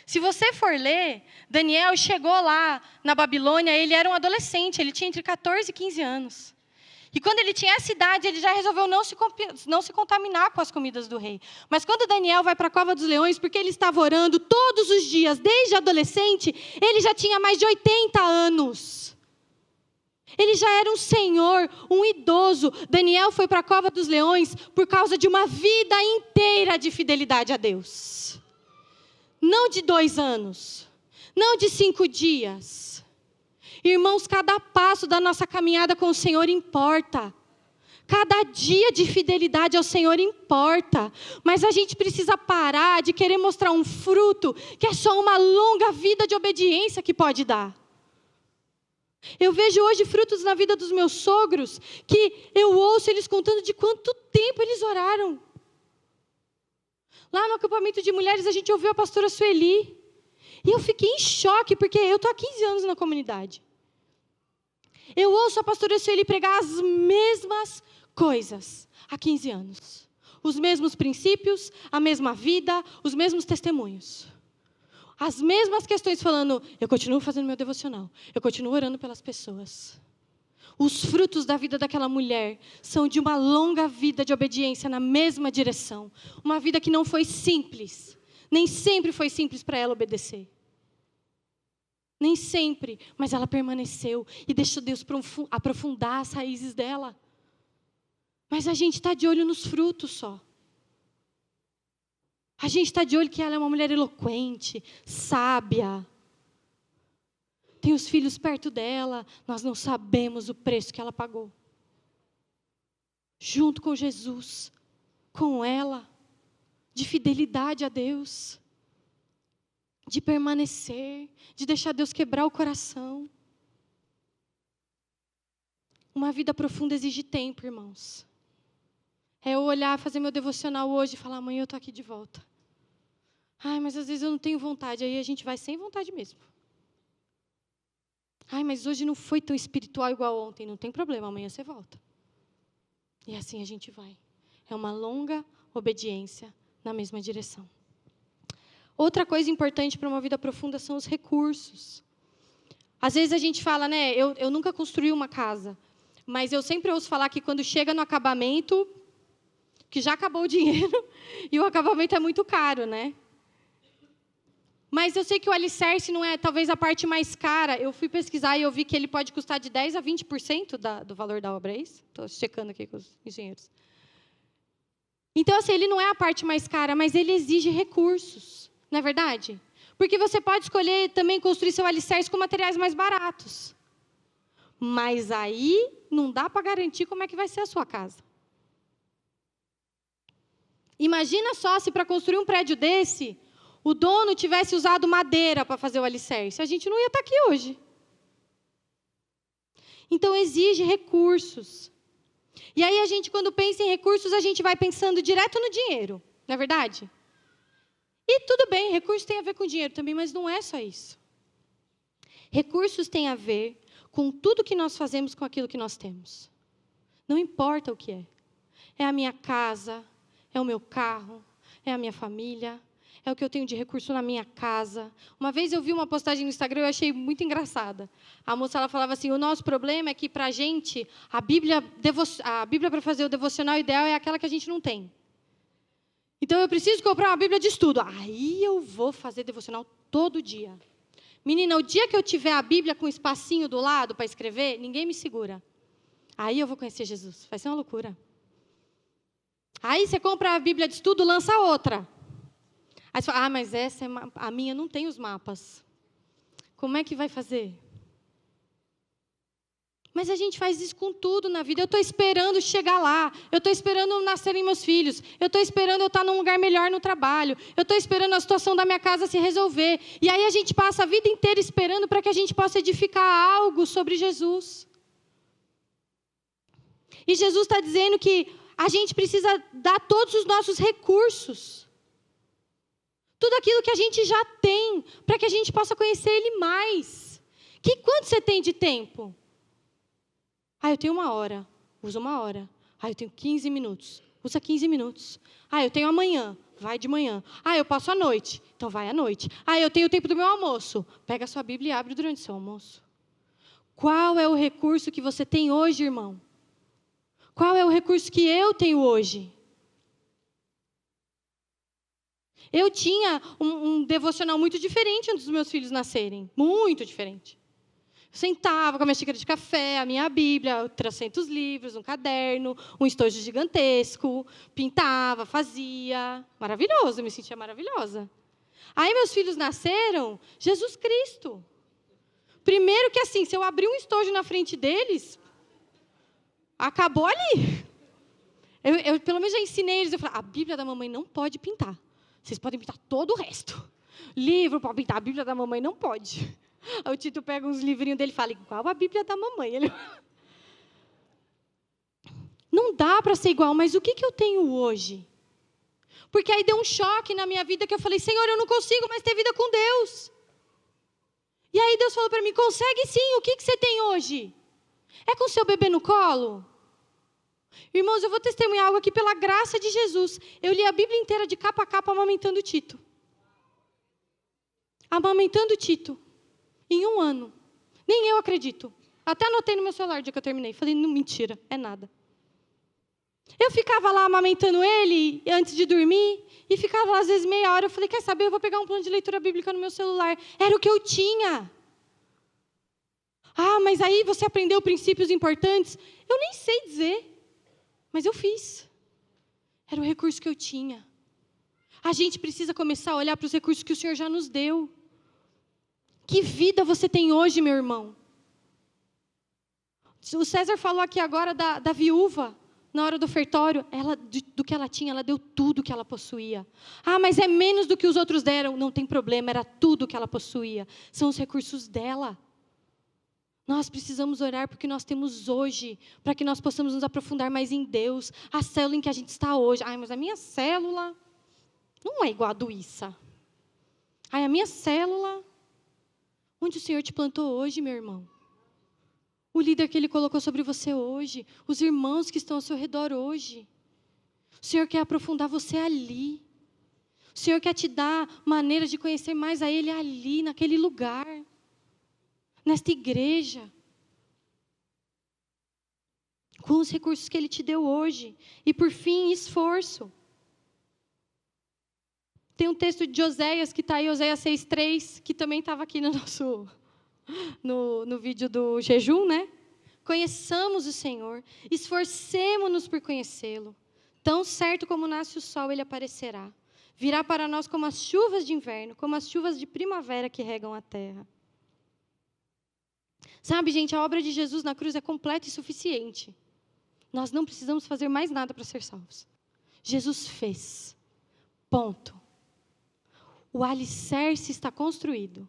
Se você for ler, Daniel chegou lá na Babilônia, ele era um adolescente, ele tinha entre 14 e 15 anos. E quando ele tinha essa idade, ele já resolveu não se contaminar com as comidas do rei. Mas quando Daniel vai para a cova dos leões, porque ele estava orando todos os dias, desde adolescente, ele já tinha mais de 80 anos. Ele já era um senhor, um idoso. Daniel foi para a cova dos leões por causa de uma vida inteira de fidelidade a Deus. Não de 2 anos, não de 5 dias. Irmãos, cada passo da nossa caminhada com o Senhor importa. Cada dia de fidelidade ao Senhor importa. Mas a gente precisa parar de querer mostrar um fruto que é só uma longa vida de obediência que pode dar. Eu vejo hoje frutos na vida dos meus sogros, que eu ouço eles contando de quanto tempo eles oraram. Lá no acampamento de mulheres, a gente ouviu a pastora Sueli. E eu fiquei em choque, porque eu estou há 15 anos na comunidade. Eu ouço a pastora Sueli pregar as mesmas coisas há 15 anos. Os mesmos princípios, a mesma vida, os mesmos testemunhos. As mesmas questões falando, eu continuo fazendo meu devocional, eu continuo orando pelas pessoas. Os frutos da vida daquela mulher são de uma longa vida de obediência na mesma direção. Uma vida que não foi simples. Nem sempre foi simples para ela obedecer. Nem sempre, mas ela permaneceu e deixou Deus aprofundar as raízes dela. Mas a gente está de olho nos frutos só. A gente está de olho que ela é uma mulher eloquente, sábia. Tem os filhos perto dela, nós não sabemos o preço que ela pagou. Junto com Jesus, com ela, de fidelidade a Deus. De permanecer, de deixar Deus quebrar o coração. Uma vida profunda exige tempo, irmãos. É eu olhar, fazer meu devocional hoje e falar, amanhã eu estou aqui de volta. Ai, mas às vezes eu não tenho vontade, aí a gente vai sem vontade mesmo. Ai, mas hoje não foi tão espiritual igual ontem, não tem problema, amanhã você volta. E assim a gente vai. É uma longa obediência na mesma direção. Outra coisa importante para uma vida profunda são os recursos. Às vezes a gente fala, né, eu nunca construí uma casa, mas eu sempre ouço falar que quando chega no acabamento, que já acabou o dinheiro, e o acabamento é muito caro, né? Mas eu sei que o alicerce não é talvez a parte mais cara. Eu fui pesquisar e eu vi que ele pode custar de 10% a 20% do valor da obra, é isso? Estou checando aqui com os engenheiros. Então, assim, ele não é a parte mais cara, mas ele exige recursos. Não é verdade? Porque você pode escolher também construir seu alicerce com materiais mais baratos. Mas aí não dá para garantir como é que vai ser a sua casa. Imagina só se para construir um prédio desse, o dono tivesse usado madeira para fazer o alicerce. A gente não ia estar aqui hoje. Então exige recursos. E aí a gente, quando pensa em recursos, a gente vai pensando direto no dinheiro. Não é verdade? E tudo bem, recursos tem a ver com dinheiro também, mas não é só isso. Recursos têm a ver com tudo que nós fazemos com aquilo que nós temos. Não importa o que é. É a minha casa, é o meu carro, é a minha família, é o que eu tenho de recurso na minha casa. Uma vez eu vi uma postagem no Instagram, eu achei muito engraçada. A moça ela falava assim, o nosso problema é que, para a gente, a Bíblia para fazer o devocional ideal é aquela que a gente não tem. Então, eu preciso comprar uma Bíblia de estudo. Aí eu vou fazer devocional todo dia. Menina, o dia que eu tiver a Bíblia com um espacinho do lado para escrever, ninguém me segura. Aí eu vou conhecer Jesus. Vai ser uma loucura. Aí você compra a Bíblia de estudo, lança outra. Aí você fala, mas essa a minha não tem os mapas. Como é que vai fazer? Mas a gente faz isso com tudo na vida. Eu estou esperando chegar lá. Eu estou esperando nascerem meus filhos. Eu estou esperando eu estar num lugar melhor no trabalho. Eu estou esperando a situação da minha casa se resolver. E aí a gente passa a vida inteira esperando para que a gente possa edificar algo sobre Jesus. E Jesus está dizendo que a gente precisa dar todos os nossos recursos. Tudo aquilo que a gente já tem, para que a gente possa conhecer Ele mais. Quanto você tem de tempo? Eu tenho 1 hora, usa 1 hora. Eu tenho 15 minutos, usa 15 minutos. Eu tenho amanhã, vai de manhã. Eu passo a noite, então vai à noite. Eu tenho o tempo do meu almoço. Pega a sua Bíblia e abre durante o seu almoço. Qual é o recurso que você tem hoje, irmão? Qual é o recurso que eu tenho hoje? Eu tinha um devocional muito diferente antes dos meus filhos nascerem. Muito diferente. Sentava com a minha xícara de café, a minha Bíblia, 300 livros, um caderno, um estojo gigantesco, pintava, fazia. Maravilhoso, eu me sentia maravilhosa. Aí meus filhos nasceram, Jesus Cristo. Primeiro que assim, se eu abrir um estojo na frente deles, acabou ali. Eu pelo menos já ensinei eles, eu falei, a Bíblia da mamãe não pode pintar. Vocês podem pintar todo o resto. Livro pode pintar, a Bíblia da mamãe não pode. Aí o Tito pega uns livrinhos dele e fala, igual a Bíblia da mamãe. Ele... Não dá para ser igual, mas o que eu tenho hoje? Porque aí deu um choque na minha vida que eu falei, Senhor, eu não consigo mais ter vida com Deus. E aí Deus falou para mim, consegue sim, o que você tem hoje? É com seu bebê no colo? Irmãos, eu vou testemunhar algo aqui pela graça de Jesus. Eu li a Bíblia inteira de capa a capa amamentando o Tito. Amamentando o Tito. Em 1 ano. Nem eu acredito. Até anotei no meu celular o dia que eu terminei. Falei, não, mentira, é nada. Eu ficava lá amamentando ele antes de dormir. E ficava lá às vezes meia hora. Eu falei, quer saber, eu vou pegar um plano de leitura bíblica no meu celular. Era o que eu tinha. Mas aí você aprendeu princípios importantes. Eu nem sei dizer. Mas eu fiz. Era o recurso que eu tinha. A gente precisa começar a olhar para os recursos que o Senhor já nos deu. Que vida você tem hoje, meu irmão? O César falou aqui agora da viúva, na hora do ofertório. Do que ela tinha, ela deu tudo que ela possuía. Mas é menos do que os outros deram. Não tem problema, era tudo que ela possuía. São os recursos dela. Nós precisamos orar porque nós temos hoje, para que nós possamos nos aprofundar mais em Deus. A célula em que a gente está hoje. Mas a minha célula não é igual a do Issa. A minha célula... Onde o Senhor te plantou hoje, meu irmão? O líder que Ele colocou sobre você hoje. Os irmãos que estão ao seu redor hoje. O Senhor quer aprofundar você ali. O Senhor quer te dar maneiras de conhecer mais a Ele ali, naquele lugar. Nesta igreja. Com os recursos que Ele te deu hoje. E por fim, esforço. Tem um texto de Oséias, que está aí, Oséias 6:3, que também estava aqui no nosso no vídeo do jejum, né? Conheçamos o Senhor, esforcemo-nos por conhecê-lo. Tão certo como nasce o sol, Ele aparecerá. Virá para nós como as chuvas de inverno, como as chuvas de primavera que regam a terra. Sabe, gente, a obra de Jesus na cruz é completa e suficiente. Nós não precisamos fazer mais nada para ser salvos. Jesus fez. Ponto. O alicerce está construído.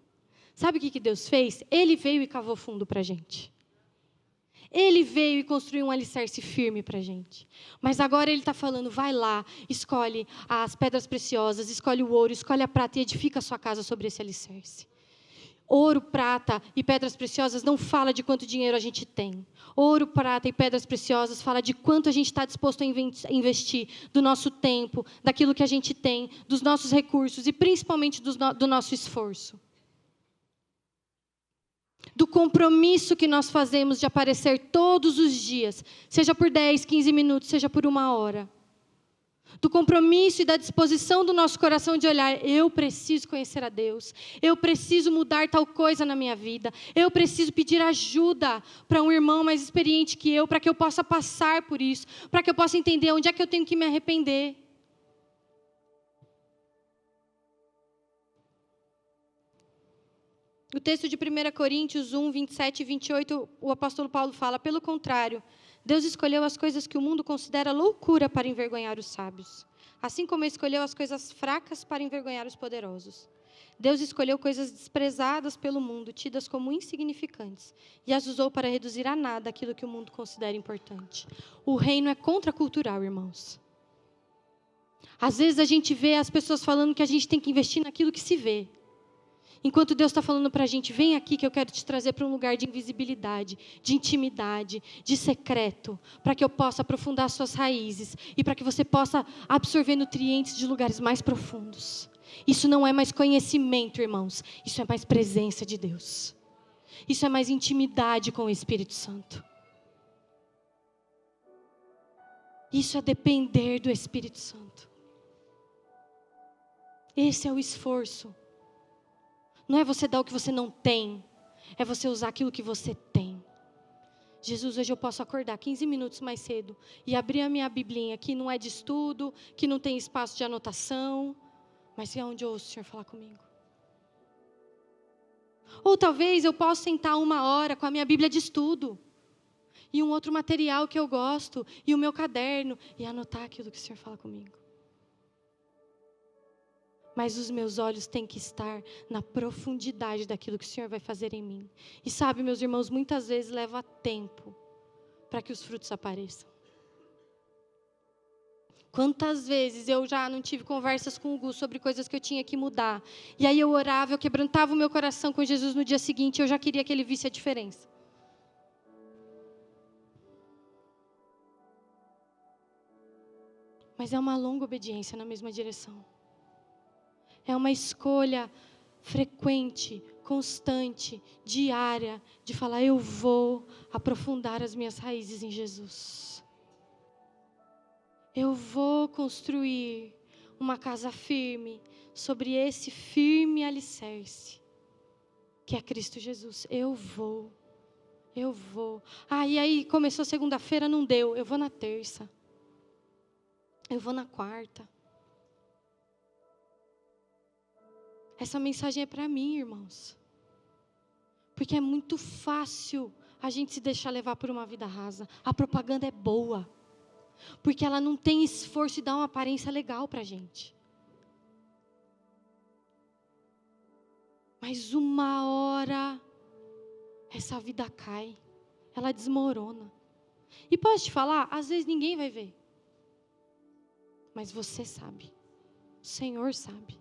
Sabe o que Deus fez? Ele veio e cavou fundo para a gente. Ele veio e construiu um alicerce firme para a gente. Mas agora Ele está falando, vai lá, escolhe as pedras preciosas, escolhe o ouro, escolhe a prata e edifica a sua casa sobre esse alicerce. Ouro, prata e pedras preciosas não fala de quanto dinheiro a gente tem. Ouro, prata e pedras preciosas fala de quanto a gente está disposto a investir do nosso tempo, daquilo que a gente tem, dos nossos recursos e principalmente do nosso esforço. Do compromisso que nós fazemos de aparecer todos os dias, seja por 10, 15 minutos, seja por 1 hora. Do compromisso e da disposição do nosso coração de olhar, eu preciso conhecer a Deus, eu preciso mudar tal coisa na minha vida, eu preciso pedir ajuda para um irmão mais experiente que eu, para que eu possa passar por isso, para que eu possa entender onde é que eu tenho que me arrepender. O texto de 1 Coríntios 1, 27 e 28, o apóstolo Paulo fala: pelo contrário, Deus escolheu as coisas que o mundo considera loucura para envergonhar os sábios, assim como escolheu as coisas fracas para envergonhar os poderosos. Deus escolheu coisas desprezadas pelo mundo, tidas como insignificantes, e as usou para reduzir a nada aquilo que o mundo considera importante. O reino é contracultural, irmãos. Às vezes a gente vê as pessoas falando que a gente tem que investir naquilo que se vê. Enquanto Deus está falando para a gente, vem aqui que eu quero te trazer para um lugar de invisibilidade, de intimidade, de secreto, para que eu possa aprofundar suas raízes e para que você possa absorver nutrientes de lugares mais profundos. Isso não é mais conhecimento, irmãos, isso é mais presença de Deus. Isso é mais intimidade com o Espírito Santo. Isso é depender do Espírito Santo. Esse é o esforço. Não é você dar o que você não tem, é você usar aquilo que você tem. Jesus, hoje eu posso acordar 15 minutos mais cedo e abrir a minha biblinha, que não é de estudo, que não tem espaço de anotação, mas é onde eu ouço o Senhor falar comigo. Ou talvez eu possa sentar 1 hora com a minha bíblia de estudo, e um outro material que eu gosto, e o meu caderno, e anotar aquilo que o Senhor fala comigo. Mas os meus olhos têm que estar na profundidade daquilo que o Senhor vai fazer em mim. E sabe, meus irmãos, muitas vezes leva tempo para que os frutos apareçam. Quantas vezes eu já não tive conversas com o Gu sobre coisas que eu tinha que mudar. E aí eu orava, eu quebrantava o meu coração com Jesus no dia seguinte, eu já queria que ele visse a diferença. Mas é uma longa obediência na mesma direção. É uma escolha frequente, constante, diária, de falar, eu vou aprofundar as minhas raízes em Jesus. Eu vou construir uma casa firme, sobre esse firme alicerce, que é Cristo Jesus. Eu vou. E aí começou segunda-feira, não deu, eu vou na terça. Eu vou na quarta. Essa mensagem é para mim, irmãos. Porque é muito fácil a gente se deixar levar por uma vida rasa. A propaganda é boa. Porque ela não tem esforço e dá uma aparência legal para a gente. Mas 1 hora, essa vida cai. Ela desmorona. E posso te falar, às vezes ninguém vai ver. Mas você sabe. O Senhor sabe.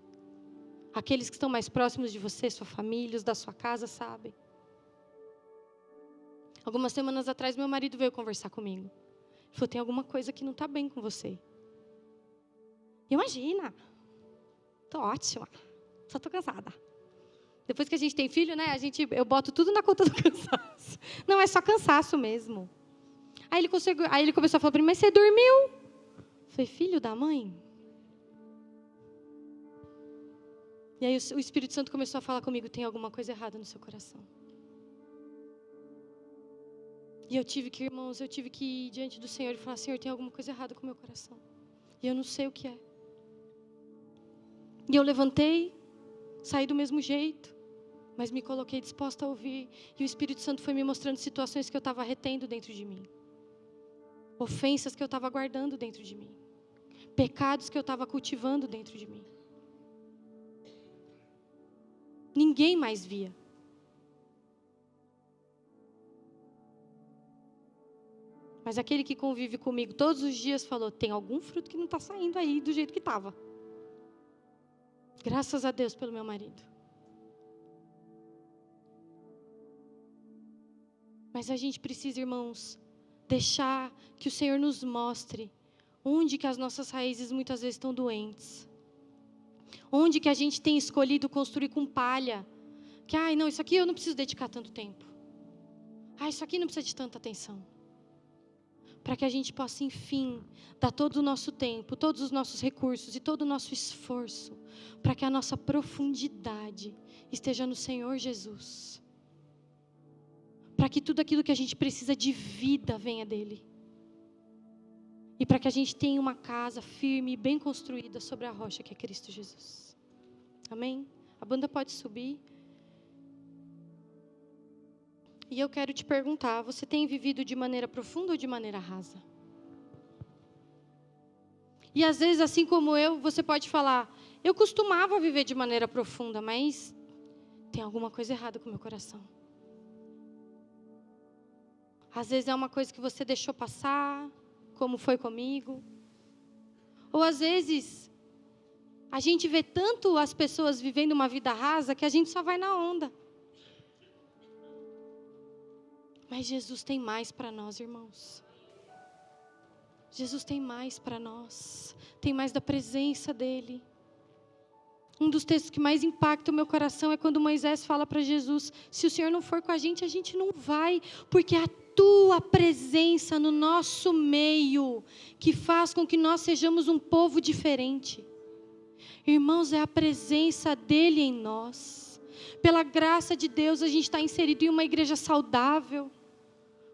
Aqueles que estão mais próximos de você, sua família, os da sua casa, sabem. Algumas semanas atrás, meu marido veio conversar comigo. Ele falou, tem alguma coisa que não está bem com você. Imagina. Estou ótima. Só estou cansada. Depois que a gente tem filho, né? Eu boto tudo na conta do cansaço. Não, é só cansaço mesmo. Aí ele começou a falar para mim, mas você dormiu? Eu falei, filho da mãe? E aí o Espírito Santo começou a falar comigo, tem alguma coisa errada no seu coração. E eu tive que ir diante do Senhor e falar, Senhor, tem alguma coisa errada com o meu coração. E eu não sei o que é. E eu levantei, saí do mesmo jeito, mas me coloquei disposta a ouvir. E o Espírito Santo foi me mostrando situações que eu estava retendo dentro de mim. Ofensas que eu estava guardando dentro de mim. Pecados que eu estava cultivando dentro de mim. Ninguém mais via. Mas aquele que convive comigo todos os dias falou, tem algum fruto que não está saindo aí do jeito que estava. Graças a Deus pelo meu marido. Mas a gente precisa, irmãos, deixar que o Senhor nos mostre onde que as nossas raízes muitas vezes estão doentes. Onde que a gente tem escolhido construir com palha. Que, não, isso aqui eu não preciso dedicar tanto tempo. Isso aqui não precisa de tanta atenção. Para que a gente possa, enfim, dar todo o nosso tempo, todos os nossos recursos e todo o nosso esforço, para que a nossa profundidade esteja no Senhor Jesus. Para que tudo aquilo que a gente precisa de vida venha dEle. E para que a gente tenha uma casa firme e bem construída sobre a rocha que é Cristo Jesus. Amém? A banda pode subir. E eu quero te perguntar, você tem vivido de maneira profunda ou de maneira rasa? E às vezes, assim como eu, você pode falar, eu costumava viver de maneira profunda, mas tem alguma coisa errada com o meu coração. Às vezes é uma coisa que você deixou passar, como foi comigo. Ou às vezes, a gente vê tanto as pessoas vivendo uma vida rasa que a gente só vai na onda. Mas Jesus tem mais para nós, irmãos. Jesus tem mais para nós. Tem mais da presença dEle. Um dos textos que mais impacta o meu coração é quando Moisés fala para Jesus, se o Senhor não for com a gente não vai, porque a tua presença no nosso meio, que faz com que nós sejamos um povo diferente. Irmãos, é a presença dEle em nós. Pela graça de Deus, a gente está inserido em uma igreja saudável,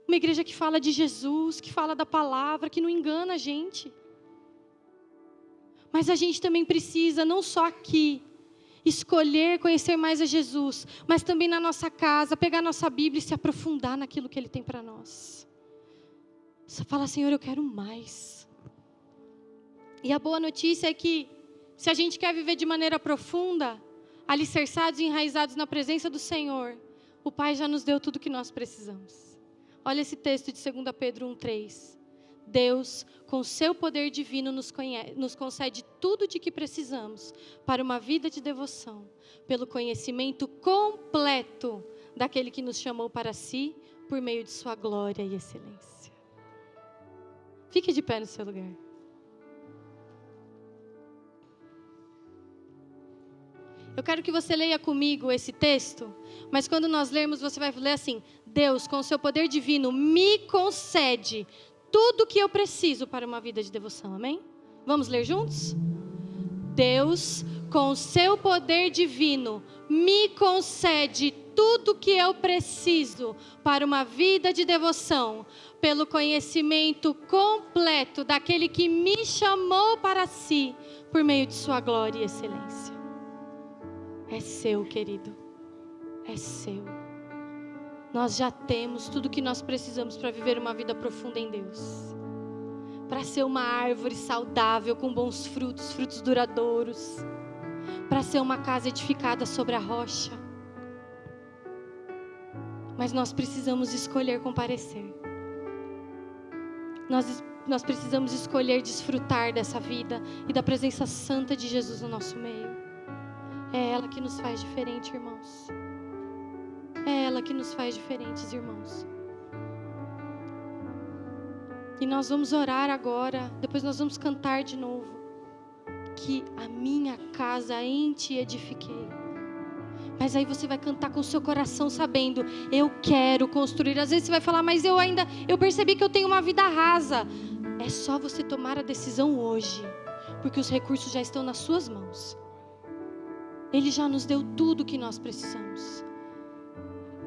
uma igreja que fala de Jesus, que fala da palavra, que não engana a gente. Mas a gente também precisa, não só aqui, escolher conhecer mais a Jesus, mas também na nossa casa, pegar nossa Bíblia e se aprofundar naquilo que Ele tem para nós. Você fala, Senhor, eu quero mais. E a boa notícia é que, se a gente quer viver de maneira profunda, alicerçados e enraizados na presença do Senhor, o Pai já nos deu tudo o que nós precisamos. Olha esse texto de 2 Pedro 1:3. Deus, com seu poder divino, nos concede tudo de que precisamos para uma vida de devoção, pelo conhecimento completo daquele que nos chamou para si, por meio de sua glória e excelência. Fique de pé no seu lugar. Eu quero que você leia comigo esse texto, mas quando nós lermos, você vai ler assim: Deus, com seu poder divino, me concede tudo o que eu preciso para uma vida de devoção, amém? Vamos ler juntos? Deus, com seu poder divino, me concede tudo o que eu preciso para uma vida de devoção, pelo conhecimento completo daquele que me chamou para si, por meio de sua glória e excelência. É seu, querido, é seu. Nós já temos tudo o que nós precisamos para viver uma vida profunda em Deus. Para ser uma árvore saudável, com bons frutos, frutos duradouros. Para ser uma casa edificada sobre a rocha. Mas nós precisamos escolher comparecer. Nós precisamos escolher desfrutar dessa vida e da presença santa de Jesus no nosso meio. É ela que nos faz diferente, irmãos. É ela que nos faz diferentes, irmãos. E nós vamos orar agora, depois nós vamos cantar de novo. Que a minha casa em ti edifiquei. Mas aí você vai cantar com o seu coração sabendo, eu quero construir. Às vezes você vai falar, mas eu percebi que eu tenho uma vida rasa. É só você tomar a decisão hoje, porque os recursos já estão nas suas mãos. Ele já nos deu tudo o que nós precisamos.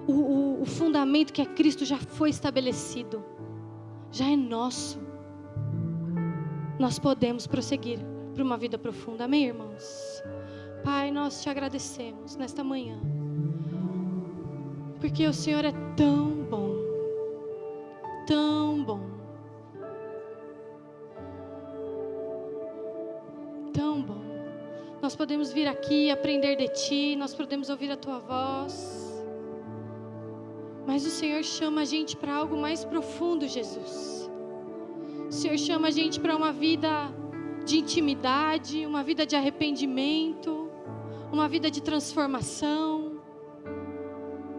O fundamento que é Cristo já foi estabelecido. Já é nosso. Nós podemos prosseguir para uma vida profunda. Amém, irmãos? Pai, nós te agradecemos nesta manhã. Porque o Senhor é tão bom. Tão bom. Tão bom. Nós podemos vir aqui e aprender de Ti. Nós podemos ouvir a Tua voz. Mas o Senhor chama a gente para algo mais profundo, Jesus. O Senhor chama a gente para uma vida de intimidade, uma vida de arrependimento, uma vida de transformação,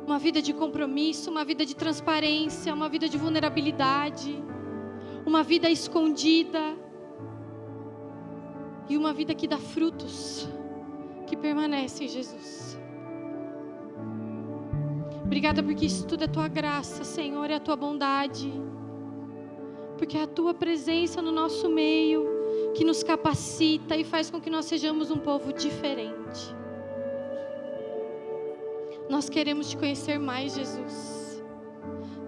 uma vida de compromisso, uma vida de transparência, uma vida de vulnerabilidade, uma vida escondida e uma vida que dá frutos, que permanecem, Jesus. Obrigada porque isso tudo é Tua graça, Senhor, é a Tua bondade. Porque é a Tua presença no nosso meio que nos capacita e faz com que nós sejamos um povo diferente. Nós queremos Te conhecer mais, Jesus.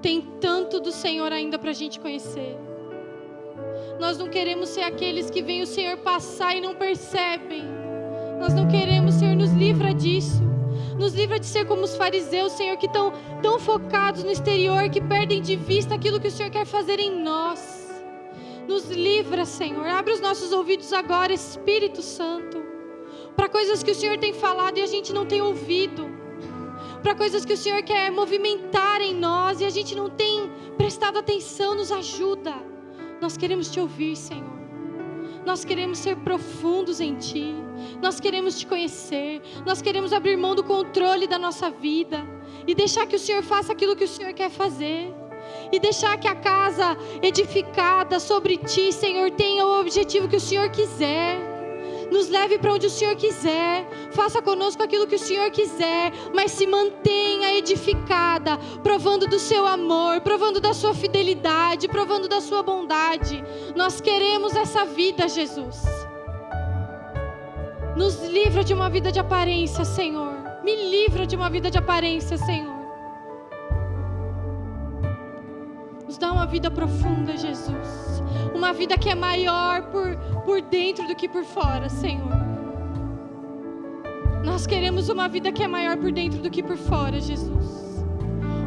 Tem tanto do Senhor ainda para a gente conhecer. Nós não queremos ser aqueles que veem o Senhor passar e não percebem. Nós não queremos, Senhor, nos livra disso. Nos livra de ser como os fariseus, Senhor, que estão tão focados no exterior, que perdem de vista aquilo que o Senhor quer fazer em nós. Nos livra, Senhor. Abre os nossos ouvidos agora, Espírito Santo, para coisas que o Senhor tem falado e a gente não tem ouvido, para coisas que o Senhor quer movimentar em nós e a gente não tem prestado atenção. Nos ajuda. Nós queremos te ouvir, Senhor. Nós queremos ser profundos em Ti. Nós queremos Te conhecer. Nós queremos abrir mão do controle da nossa vida e deixar que o Senhor faça aquilo que o Senhor quer fazer. E deixar que a casa edificada sobre Ti, Senhor, tenha o objetivo que o Senhor quiser. Nos leve para onde o Senhor quiser. Faça conosco aquilo que o Senhor quiser. Mas se mantenha edificada, provando do Seu amor, provando da Sua fidelidade, provando da Sua bondade. Nós queremos essa vida, Jesus. Nos livra de uma vida de aparência, Senhor. Me livra de uma vida de aparência, Senhor. Nos dá uma vida profunda, Jesus. Uma vida que é maior por dentro do que por fora, Senhor. Nós queremos uma vida que é maior por dentro do que por fora, Jesus.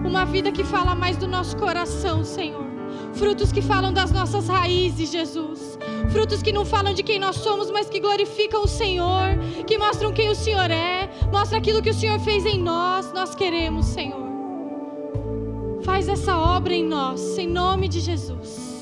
Uma vida que fala mais do nosso coração, Senhor. Frutos que falam das nossas raízes, Jesus. Frutos que não falam de quem nós somos, mas que glorificam o Senhor. Que mostram quem o Senhor é. Mostra aquilo que o Senhor fez em nós. Nós queremos, Senhor. Faz essa obra em nós, em nome de Jesus.